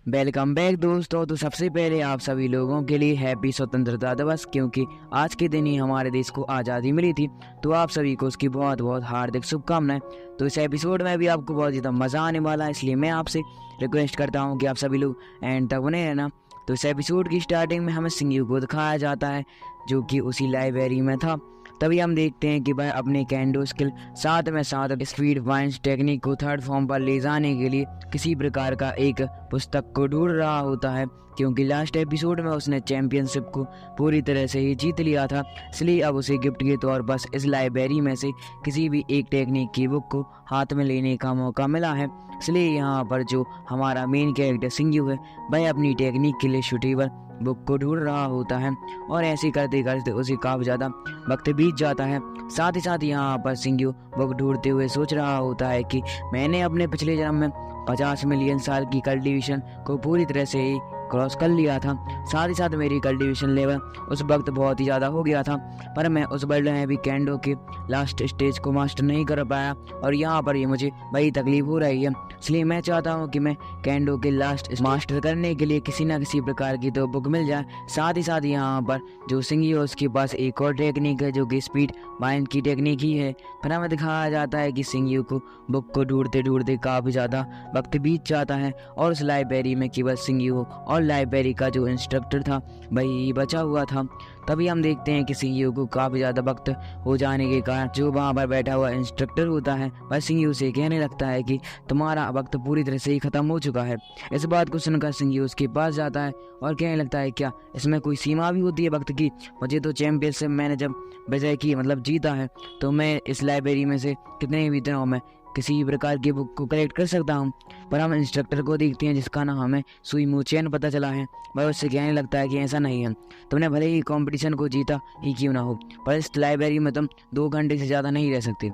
Welcome back दोस्तों। तो सबसे पहले आप सभी लोगों के लिए हैप्पी स्वतंत्रता दिवस, क्योंकि आज के दिन ही हमारे देश को आज़ादी मिली थी। तो आप सभी को उसकी बहुत बहुत हार्दिक शुभकामनाएं। तो इस एपिसोड में भी आपको बहुत ज़्यादा मज़ा आने वाला है, इसलिए मैं आपसे रिक्वेस्ट करता हूं कि आप सभी लोग एंड तक बने रहना। तो इस एपिसोड की स्टार्टिंग में हमें सिंघू को दिखाया जाता है, जो कि उसी लाइब्रेरी में था। तभी हम देखते हैं कि वह अपने कैंडो स्किल साथ में साथ स्पीड वाइंस टेक्निक को थर्ड फॉर्म पर ले जाने के लिए किसी प्रकार का एक पुस्तक को ढूंढ रहा होता है, क्योंकि लास्ट एपिसोड में उसने चैंपियनशिप को पूरी तरह से ही जीत लिया था। इसलिए अब उसे गिफ्ट के तौर पर इस लाइब्रेरी में से किसी भी एक टेक्निक की बुक को हाथ में लेने का मौका मिला है। इसलिए यहाँ पर जो हमारा मेन कैरेक्टर सिंघू है, वह अपनी टेक्निक के लिए सूटेबल बुक को ढूंढ रहा होता है, और ऐसे करते करते उसे काफ़ी ज़्यादा वक्त बीत जाता है। साथ ही साथ यहाँ पर सिंघू बुक ढूंढते हुए सोच रहा होता है कि मैंने अपने पिछले जन्म में 50 मिलियन साल की कल्टीवेशन को पूरी तरह से ही क्रॉस कर लिया था। साथ ही साथ मेरी कल्टीवेशन लेवल उस वक्त बहुत ही ज़्यादा हो गया था, पर मैं उस वर्ल्ड में भी कैंडो के लास्ट स्टेज को मास्टर नहीं कर पाया, और यहाँ पर ये मुझे बड़ी तकलीफ हो रही है। इसलिए मैं चाहता हूँ कि मैं कैंडो के लास्ट मास्टर करने के लिए किसी न किसी प्रकार की तो बुक मिल जाए। साथ ही साथ यहाँ पर जो सिंघू है उसके पास एक और टेक्निक है, जो कि स्पीड वाइंड की टेक्निक ही है। फिर हमें दिखाया जाता है कि सिंघू को बुक को ढूंढते ढूंढते काफ़ी ज़्यादा वक्त बीत जाता है, और उस लाइब्रेरी में केवल सिंघू और लाइब्रेरी का जो इंस्ट्रक्टर था वही बचा हुआ था। तभी हम देखते हैं कि सिंघू को काफ़ी ज़्यादा वक्त हो जाने के कारण जो वहाँ पर बैठा हुआ इंस्ट्रक्टर होता है वह सिंघू से कहने लगता है कि तुम्हारा वक्त पूरी तरह से ही ख़त्म हो चुका है। इस बात को सुनकर सिंघू उसके पास जाता है और कहने लगता है, क्या इसमें कोई सीमा भी होती है वक्त की? मुझे तो चैंपियनशिप मैंने जब विजय की मतलब जीता है, तो मैं इस लाइब्रेरी में से कितने भी दिनों में किसी भी प्रकार की बुक को कलेक्ट कर सकता हूँ। पर हम इंस्ट्रक्टर को देखते हैं जिसका नाम हमें सुईमू चैन पता चला है। वह उससे कहने लगता है कि ऐसा नहीं है, तुमने भले ही कंपटीशन को जीता ही क्यों ना हो, पर इस लाइब्रेरी में तुम 2 घंटे से ज़्यादा नहीं रह सकते।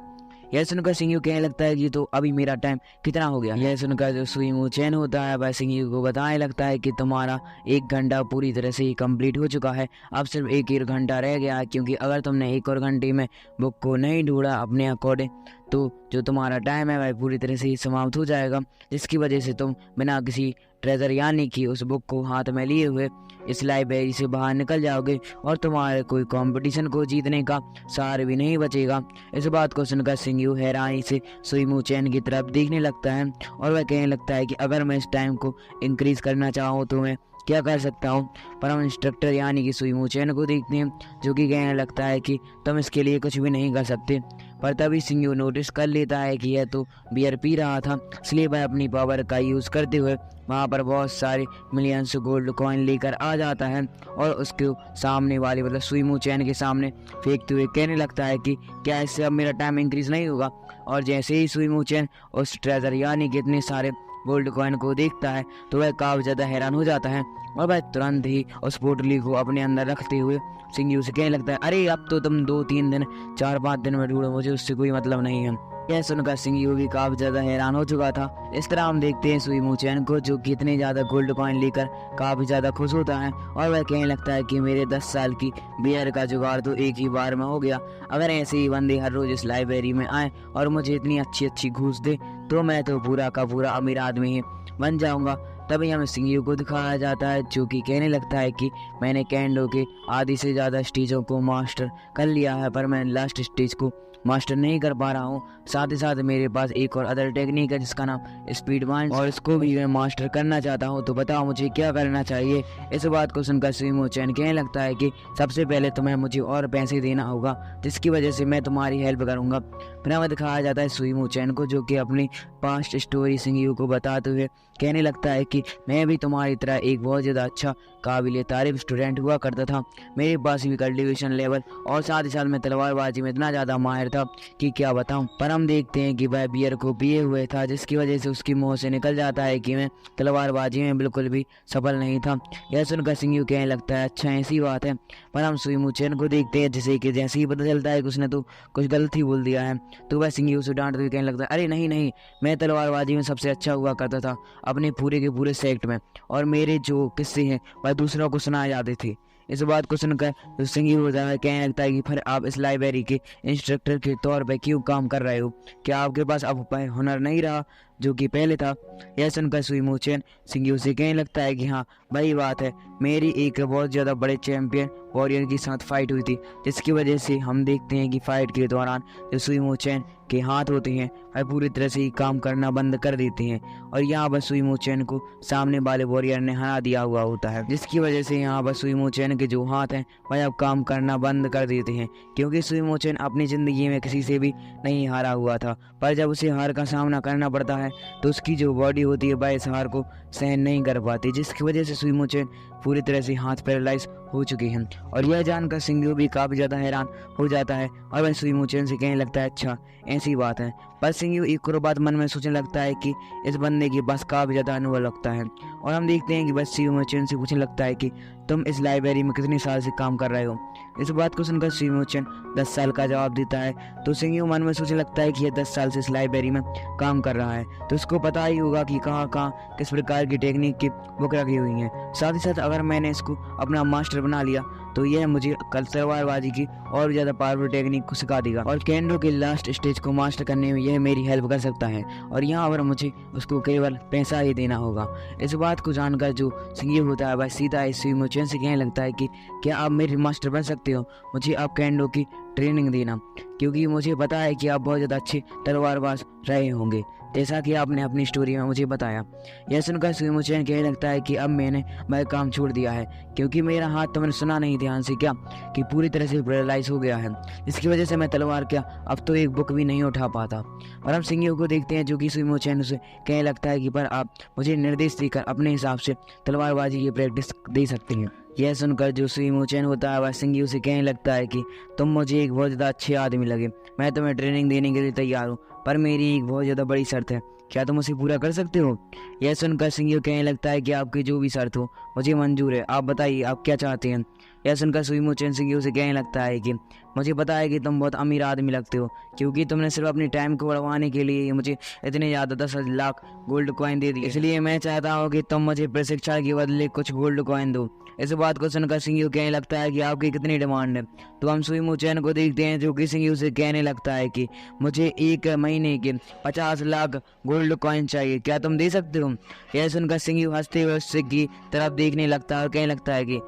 यह सुनकर सिंघू कहने लगता है कि तो अभी मेरा टाइम कितना हो गया। यह सुनकर जो सुईमू चैन होता है वह सिंघू को बताने लगता है कि तुम्हारा 1 घंटा पूरी तरह से ही कंप्लीट हो चुका है, अब सिर्फ 1 घंटा रह गया है, क्योंकि अगर तुमने 1 और घंटे में बुक को नहीं ढूंढा अपने अकॉर्डिंग, तो जो तुम्हारा टाइम है वह पूरी तरह से ही समाप्त हो जाएगा, जिसकी वजह से तुम बिना किसी ट्रेजर यानी कि उस बुक को हाथ में लिए हुए इस लाइब्रेरी से बाहर निकल जाओगे, और तुम्हारे कोई कंपटीशन को जीतने का सार भी नहीं बचेगा। इस बात को सुनकर सिंघू हैरानी से सुईमू चैन की तरफ देखने लगता है, और वह कहने लगता है कि अगर मैं इस टाइम को इंक्रीज करना चाहूँ तो मैं क्या कर सकता हूँ। पर हम इंस्ट्रक्टर यानी कि सुईमू चैन को देखते हैं, जो कि कहने लगता है कि तुम इसके लिए कुछ भी नहीं कर सकते। पर तभी सिंघू नोटिस कर लेता है कि यह तो बियर पी रहा था, इसलिए वह अपनी पावर का यूज़ करते हुए वहाँ पर बहुत सारे मिलियंस गोल्ड कॉइन लेकर आ जाता है, और उसके सामने वाले मतलब सुईमू चैन के सामने फेंकते हुए कहने लगता है कि क्या इससे अब मेरा टाइम इंक्रीज नहीं होगा। और जैसे ही सुईमू चैन उस ट्रेजर यानी कि इतने सारे गोल्ड कॉइन को देखता है, तो वह काफ़ी ज़्यादा हैरान हो जाता है, और वह तुरंत ही उस पोटली को अपने अंदर रखते हुए सिंघू से कहने लगता है, अरे अब तो तुम 2-3 दिन 4-5 दिन में ढूंढो, मुझे उससे कोई मतलब नहीं है। यह सुनकर सिंघू भी काफ़ी ज़्यादा हैरान हो चुका था। इस तरह हम देखते हैं सुईमू चैन को, जो कि इतने ज़्यादा गोल्ड कॉइन लेकर काफ़ी ज़्यादा खुश होता है, और वह कहने लगता है कि मेरे 10 साल की बियर का जुगाड़ तो एक ही बार में हो गया। अगर ऐसे ही बंदे हर रोज़ इस लाइब्रेरी में आए और मुझे इतनी अच्छी अच्छी घूस दे, तो मैं तो पूरा का पूरा अमीर आदमी ही बन जाऊंगा। तभी हमें सिंघू को दिखाया जाता है, जो कि कहने लगता है कि मैंने कैंडो के आधी से ज़्यादा स्टेजों को मास्टर कर लिया है, पर मैं लास्ट स्टेज को मास्टर नहीं कर पा रहा हूँ। साथ ही साथ मेरे पास एक और अदर टेक्निक है जिसका नाम स्पीड वाइंड, और इसको भी मैं मास्टर करना चाहता हूँ, तो बताओ मुझे क्या करना चाहिए। इस बात को सुनकर सुईमू चैन कहने लगता है कि सबसे पहले तुम्हें मुझे और पैसे देना होगा, जिसकी वजह से मैं तुम्हारी हेल्प करूँगा। फिर हमें दिखाया जाता है सुईमू चैन को, जो कि अपनी पास्ट स्टोरी सिंघू को बताते हुए कहने लगता है कि मैं भी तुम्हारी तरह एक बहुत ज़्यादा अच्छा काबिल तारीफ स्टूडेंट हुआ करता था। मेरे पास भी कल्टीवेशन लेवल और साथ ही साथ मैं तलवारबाजी में इतना ज़्यादा माहिर था कि क्या बताऊं। पर हम देखते हैं कि वह बियर को पिए हुए था, जिसकी वजह से उसकी मुंह से निकल जाता है कि मैं तलवारबाजी में बिल्कुल भी सफल नहीं था। यह सुनकर सिंघू कहने लगता है, अच्छा ऐसी बात है। पर हम सुईमू चैन को देखते हैं, जैसे कि जैसे ही पता चलता है कि उसने तो कुछ गलत ही बोल दिया है, तो वह सिंघू से डांटते हुए कहने लगता है, अरे नहीं नहीं, मैं तलवारबाजी में सबसे अच्छा हुआ करता था अपने पूरे के पूरे सेक्ट में, और मेरे जो किस्से हैं वह दूसरों को सुनाए जाते थे। इस बात को सुनकर तो सिंह होता है कहने लगता है कि फिर आप इस लाइब्रेरी के इंस्ट्रक्टर के तौर पे क्यों काम कर रहे हो? क्या आपके पास अब हुनर नहीं रहा जो कि पहले था? यह सुनकर सुईमो चैन सिंह से कहने लगता है कि हाँ वही बात है, मेरी एक बहुत ज़्यादा बड़े चैंपियन वॉरियर के साथ फाइट हुई थी, जिसकी वजह से हम देखते हैं कि फाइट के दौरान जो सुईमो चैन के हाथ होते हैं वह पूरी तरह से ही काम करना बंद कर देते हैं और यहाँ पर सुईमो चैन को सामने वाले वॉरियर ने हरा दिया हुआ होता है, जिसकी वजह से यहाँ पर सुईमो चैन के जो हाथ हैं वह अब काम करना बंद कर देते हैं, क्योंकि सुईमो चैन अपनी ज़िंदगी में किसी से भी नहीं हारा हुआ था। पर जब उसे हार का सामना करना पड़ता है तो उसकी जो बॉडी होती है वह इस हार को सहन नहीं कर पाती, जिसकी वजह से सुईमो चैन पूरी तरह से हाथ पैरालाइज हो चुके हैं। और यह जानकर सिंह भी काफ़ी ज़्यादा हैरान हो जाता है और वह सुईमो चैन से कहने लगता है अच्छा ऐसी बात है। पर सिंह एक और बात मन में सोचने लगता है कि इस बंदे के पास काफ़ी ज़्यादा अनुभव लगता है और हम देखते हैं कि बस सुईमो चैन से पूछने लगता है कि तुम इस लाइब्रेरी में कितने साल से काम कर रहे हो? इस बात को सुनकर सुईमो चैन 10 साल का जवाब देता है तो सिंह मन में सोचने लगता है कि यह 10 साल से इस लाइब्रेरी में काम कर रहा है तो उसको पता ही होगा कि कहाँ कहाँ किस प्रकार की टेक्निक की बुक रखी हुई हैं। साथ ही साथ अगर मैंने इसको अपना मास्टर बना लिया तो यह मुझे कल तलवारबाजी की और ज़्यादा पावरफुल टेक्निक को सिखा देगा और केंडो के लास्ट स्टेज को मास्टर करने में यह मेरी हेल्प कर सकता है और यहाँ पर मुझे उसको केवल पैसा ही देना होगा। इस बात को जानकर जो सिंह होता है वह सीधा इस सुईमो चैन से कहने लगता है कि क्या आप मेरे मास्टर बन सकते हो? मुझे आप केंडो की ट्रेनिंग देना, क्योंकि मुझे पता है कि आप बहुत ज़्यादा अच्छे तलवारबाज रहे होंगे जैसा कि आपने अपनी स्टोरी में मुझे बताया। यह सुनकर सुईमो चैन कहने लगता है कि अब मैंने वह काम छोड़ दिया है, क्योंकि मेरा हाथ तुमने सुना नहीं ध्यान से क्या कि पूरी तरह से पैरालाइज हो गया है, इसकी वजह से मैं तलवार क्या अब तो एक बुक भी नहीं उठा पाता। और हम सिंह को देखते हैं जो कि सुईमो चैन उसे कहने लगता है कि पर आप मुझे निर्देश देकर अपने हिसाब से तलवारबाजी की प्रैक्टिस दे सकते हैं। यह सुनकर जो सुईमो चैन होता है वह सिंह उसे कहने लगता है कि तुम मुझे एक बहुत ज़्यादा अच्छे आदमी लगे, मैं तुम्हें ट्रेनिंग देने के लिए तैयार हूँ, पर मेरी एक बहुत ज़्यादा बड़ी शर्त है, क्या तुम उसे पूरा कर सकते हो? यह सुनकर सिंह कहने लगता है कि आपकी जो भी शर्त हो मुझे मंजूर है, आप बताइए आप क्या चाहते हैं। यह सुनकर सुईमो चैन सिंह उसे कहने लगता है कि मुझे पता है कि तुम बहुत अमीर आदमी लगते हो, क्योंकि तुमने सिर्फ अपनी टाइम को बढ़वाने के लिए मुझे इतने ज़्यादा 10 लाख गोल्ड कॉइन दे दिए, इसलिए मैं चाहता हूँ कि तुम मुझे प्रशिक्षण के बदले कुछ गोल्ड कॉइन दो। इस बात को सुनकर सिंह कहने लगता है कि आपकी कितनी डिमांड है? तो हम सुईमो चैन को देखते हैं जो कि सिंह से कहने लगता है कि मुझे 1 महीने के 50 लाख गोल्ड कॉइन चाहिए, क्या तुम दे सकते हो? यह सुनकर सिंह हंसते हुए उससे की तरफ देखने लगता है और कहने लगता है कि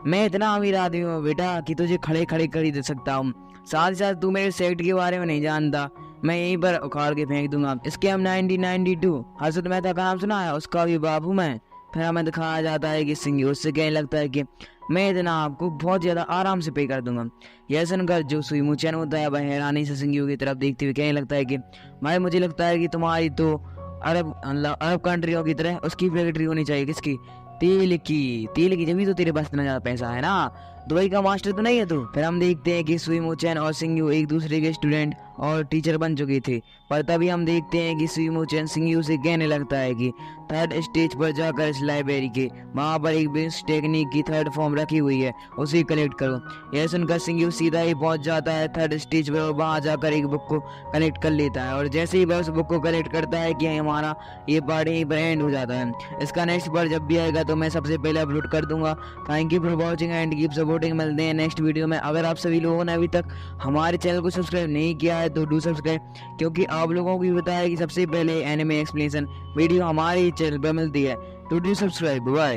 मैं इतना अमीर आदमी हूँ बेटा कि तुझे खड़े खड़े खरीद सकता हूँ, साथ ही साथ तू मेरे सेट के बारे में नहीं जानता, मैं यहीं पर उखाड़ के फेंक दूंगा। इसके हम 1992 हर्षद मेहता का नाम सुना है, उसका भी बाबू मैं। फिर हमें दिखाया जाता है कि सिंह उससे कहने लगता है कि मैं इतना आपको बहुत ज़्यादा आराम से पे कर दूंगा। यह सुनकर जो सुईमो चैन होता है वह हैरानी से सिंह की तरफ देखते हुए कहने लगता है कि भाई मुझे लगता है कि तुम्हारी तो अरब कंट्रियों की तरह उसकी फैक्ट्री होनी चाहिए। किसकी? तेल की, जब भी तो तेरे पास इतना ज़्यादा पैसा है ना, दुबई का मास्टर तो नहीं है तू। फिर हम देखते हैं कि सुईमो चैन और सिंह एक दूसरे के स्टूडेंट और टीचर बन चुके थे, पर तभी हम देखते हैं कि सुईमो चैन सिंह से कहने लगता है कि 3rd स्टेज पर जाकर इस लाइब्रेरी के वहाँ पर एक बेस्ट टेक्निक की 3rd फॉर्म रखी हुई है, उसे कलेक्ट करो। यह सुनकर सिंह सीधा ही पहुँच जाता है 3rd स्टेज पर और वहाँ जाकर एक बुक को कलेक्ट कर लेता है और जैसे ही वह उस बुक को कलेक्ट करता है कि हमारा ये पार्ट यहीं पर एंड हो जाता है। इसका नेक्स्ट पार्ट जब भी आएगा तो मैं सबसे पहले अपलोड कर दूंगा। Thank you for watching and keep supporting. मिलते हैं नेक्स्ट वीडियो में। अगर आप सभी लोगों ने अभी तक हमारे चैनल को सब्सक्राइब नहीं किया है तो डू सब्सक्राइब, क्योंकि आप लोगों को भी पता है कि सबसे पहले एनिमे एक्सप्लेनेशन वीडियो हमारे चैनल पर मिलती है। तो डू सब्सक्राइब। बाय।